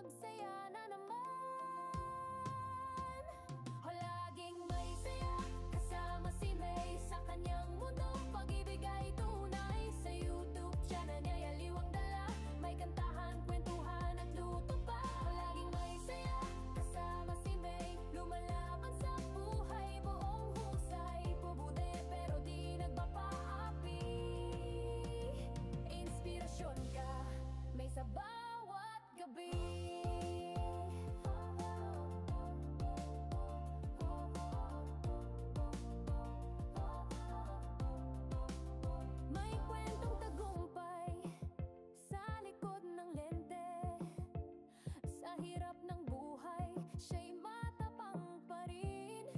magsaya na naman. O laging may saya, kasama si May sa kanyang mundo. Pag-ibig ay tunay, sa YouTube channel niya yaliwang dala. May kantahan, kwentuhan at luto pa. O laging may saya, kasama si May, lumalaban sa buhay, buong husay. Pubude pero di nagpapaapi. Inspirasyon ka, may sa bawat gabi. May kwentong tagumpay sa likod ng lente. Sa hirap ng buhay, siya'y matapang pa rin.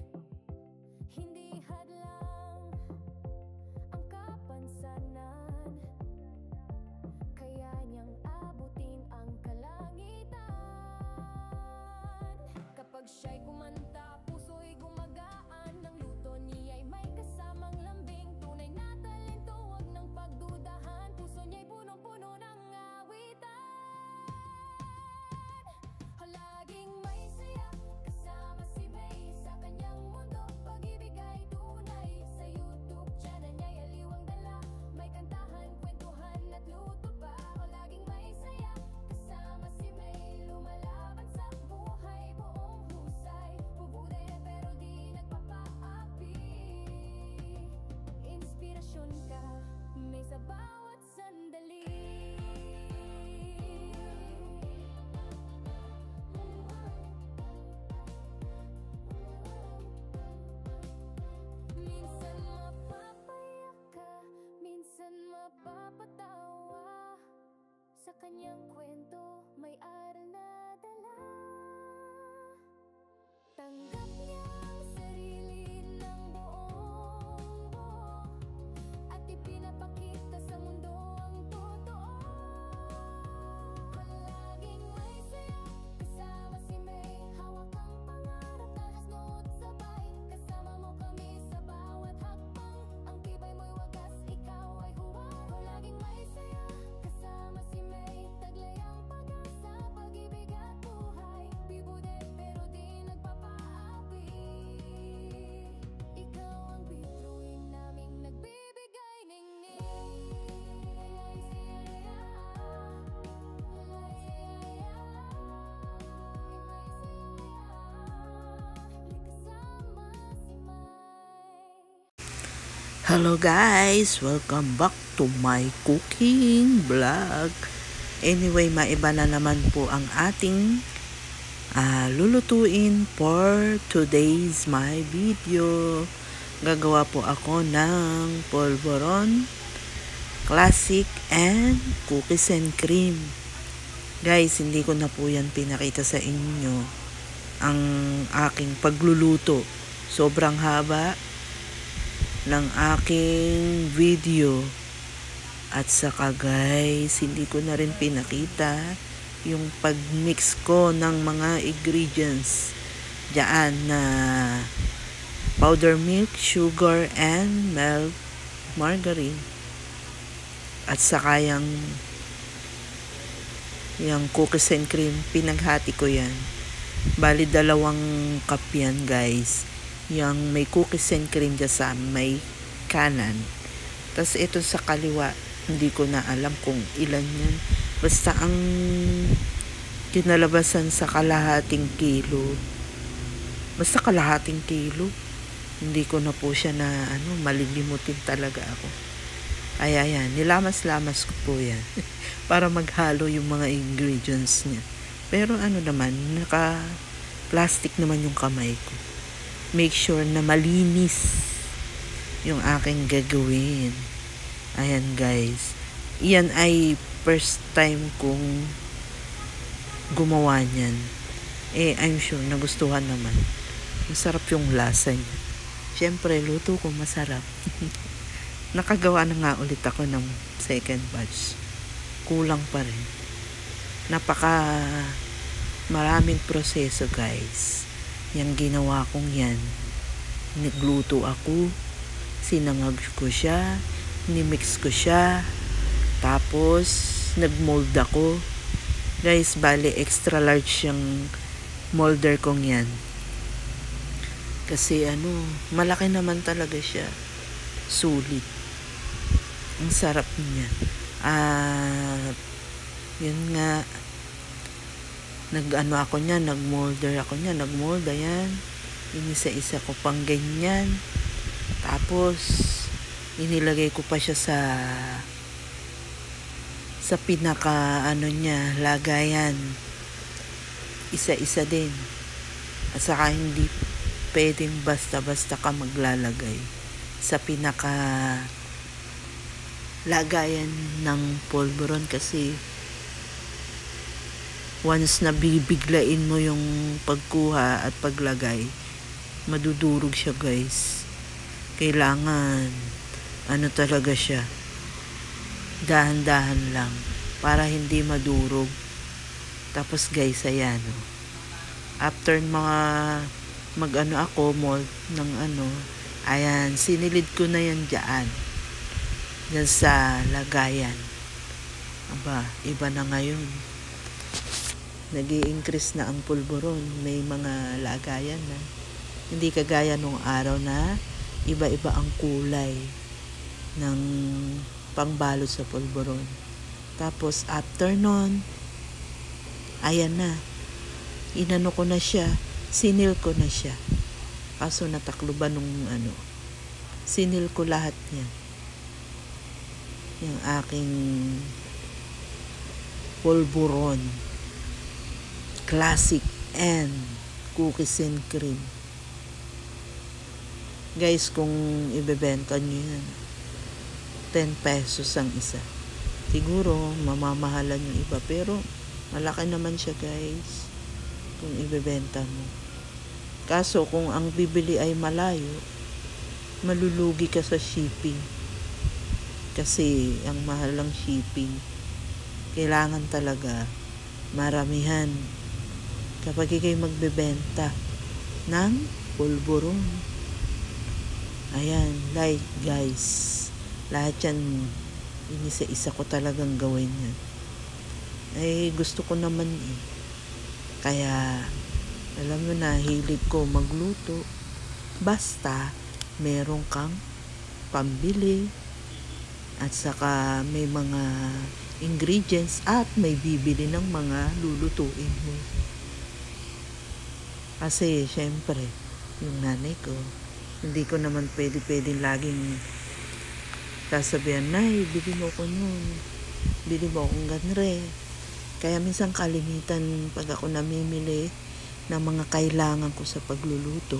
Hindi hadlang ang kapansanan, kaya niyang abutin ang kalangitan. Kapag siya'y kumanta, puso'y gumagaan. Ng luto niya'y may kasamang lambing. Tunay na talento, wag ng pagdudahan. Puso niya'y punong-puno ng awitan. O laging may saya, kasama si May sa kanyang mundo. Pag-ibig ay tunay, sa YouTube channel niya yaliwang dala. May kantahan, kwentuhan at luto pa. O laging may saya, kasama si May, lumalaban sa buhay, buong husay. Pubude pero di nagpapaapi. Inspirasyon ka, may sa bawat sandali. Minsan mapapayak ka, minsan mapapatawa. Sa kanyang kwento, may aral na dala. Tanggap niya ang sarili ng buong buo, at ipinapakita sa mundo ang totoo. Palaging may saya, kasama si May, hawak ang pangarap, talas-nood sabay. Kasama mo kami sa bawat hakbang, ang tibay mo'y wagas, ikaw ay huwag. Palaging may saya, kasama si May, taglay ang pag-asa, pag-ibig at buhay. Bibude pero di nagpapaapi. Ikaw ang bituin naming nagbibigay ningning. Kasama si May. Hello guys! Welcome back to my cooking vlog. Anyway, maiba na naman po ang ating lulutuin for today's my video. Gagawa po ako ng polvoron, classic, and cookies and cream. Guys, hindi ko na po yan pinakita sa inyo ang aking pagluluto. Sobrang haba ng aking video, at saka guys, hindi ko na rin pinakita yung pagmix ko ng mga ingredients diyan na powder milk, sugar, and milk, margarine, at saka yung cookies and cream. Pinaghati ko yan, bali 2 cup yan guys. Yung may cookies and cream dyan sa may kanan, tas ito sa kaliwa, hindi ko na alam kung ilan yan. Basta ang kinalabasan sa kalahating kilo, basta kalahating kilo. Hindi ko na po siya na malilimutin talaga ako. Ay, ayan, nilamas-lamas ko po yan para maghalo yung mga ingredients niya. Pero naman, naka-plastic naman yung kamay ko. Make sure na malinis yung aking gagawin. Ayan guys, iyan ay first time kong gumawa niyan. I'm sure nagustuhan naman. Masarap yung lasa niya. Siyempre, luto ko masarap. Nakagawa na nga ulit ako ng second batch. Kulang pa rin. Maraming proseso guys. Yang ginawa kong yan. Nagluto ako, sinangag ko siya, nimix ko siya, tapos nagmold ako, Guys, bali extra large yung molder kong yan. Kasi malaki naman talaga siya. Sulit. Ang sarap niya. At yun nga, nagmolder ako niya, ayan. Inisa-isa ko pang ganyan. Tapos, inilagay ko pa siya sa pinaka niya, lagayan. Isa-isa din. At saka hindi pwedeng basta-basta ka maglalagay sa pinaka lagayan ng pulburon, kasi once na bibiglain mo yung pagkuha at paglagay, madudurog siya, guys. Kailangan talaga siya, dahan-dahan lang para hindi madurog. Tapos guys, ayan, after ako mold ng ayan, sinilid ko na yan dyan sa lagayan. Aba, iba na ngayon. Nag-i-increase na ang pulburon. May mga lagayan na. Hindi kagaya nung araw na iba-iba ang kulay ng pangbalot sa pulburon. Tapos after nun, ayan na. Inano ko na siya. Sinil ko na siya. Kaso natakluban nung sinil ko lahat niya. Yung aking pulburon. Classic and cookies and cream. Guys, kung ibebenta nyo yan, 10 pesos ang isa. Siguro, mamamahalan yung iba. Pero, malaki naman siya, guys, kung ibebenta mo. Kaso, kung ang bibili ay malayo, malulugi ka sa shipping. Kasi, ang mahal ng shipping, kailangan talaga maramihan kapag ikay magbebenta ng pulburon. Ayan, like guys, lahat yan inisa-isa ko talagang gawin yan. Ay, gusto ko naman Kaya, alam mo na, hilig ko magluto. Basta, meron kang pambili at saka may mga ingredients at may bibili ng mga lulutuin mo. Kasi, syempre, yung nanay ko, hindi ko naman pwedeng laging sasabihan, "Nay, bili mo ko yun. Bili mo akong ganre." Kaya minsan kalimitan pag ako namimili ng mga kailangan ko sa pagluluto,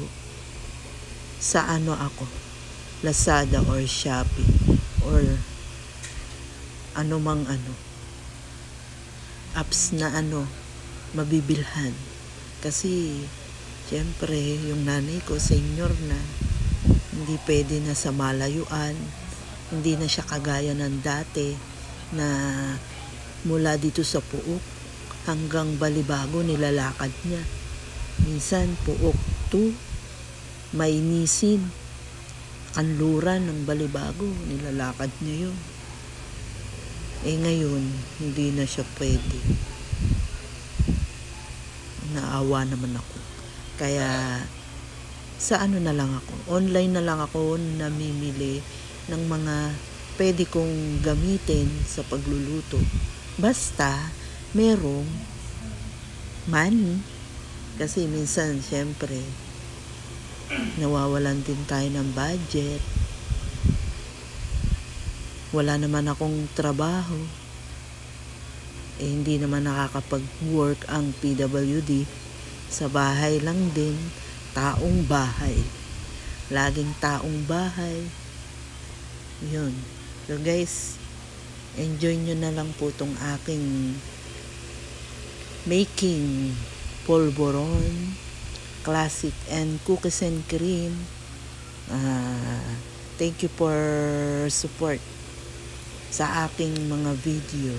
sa ako, Lazada or Shopee or anumang apps na mabibilhan. Kasi syempre yung nanay ko senior na, hindi pwede na sa malayuan, hindi na siya kagaya ng dati na mula dito sa Puok hanggang Balibago nilalakad niya. Minsan Puok to Mainisin, Kanluran ng Balibago, nilalakad niya yun. Ngayon, hindi na siya pwede. Naawa naman ako. Kaya, sa na lang ako. Online na lang ako namimili ng mga pwede kong gamitin sa pagluluto. Basta, merong money. Kasi minsan, syempre, nawawalan din tayo ng budget. Wala naman akong trabaho. Hindi naman nakakapag-work ang PWD. Sa bahay lang din, taong bahay. Laging taong bahay. Yun. So guys, enjoy nyo na lang po itong aking making pulburon, classic and cookies and cream. Thank you for support sa aking mga video.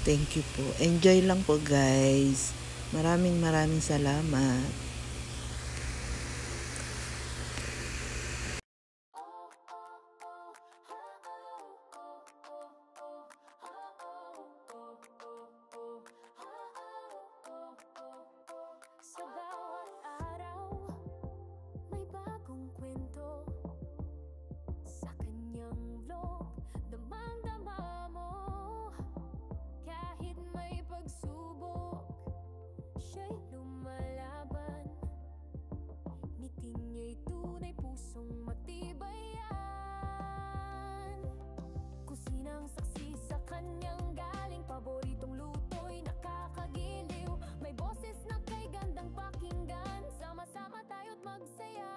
Thank you po. Enjoy lang po guys. Maraming salamat. sulok, damang-dama mo. Kahit may pagsubok, siya'y lumalaban. Ngiti niya'y tunay, pusong matibayan. Kusinang saksi sa kanyang galing, paboritong luto'y nakakagiliw. May boses na kay gandang pakinggan, sama-sama tayo't magsaya.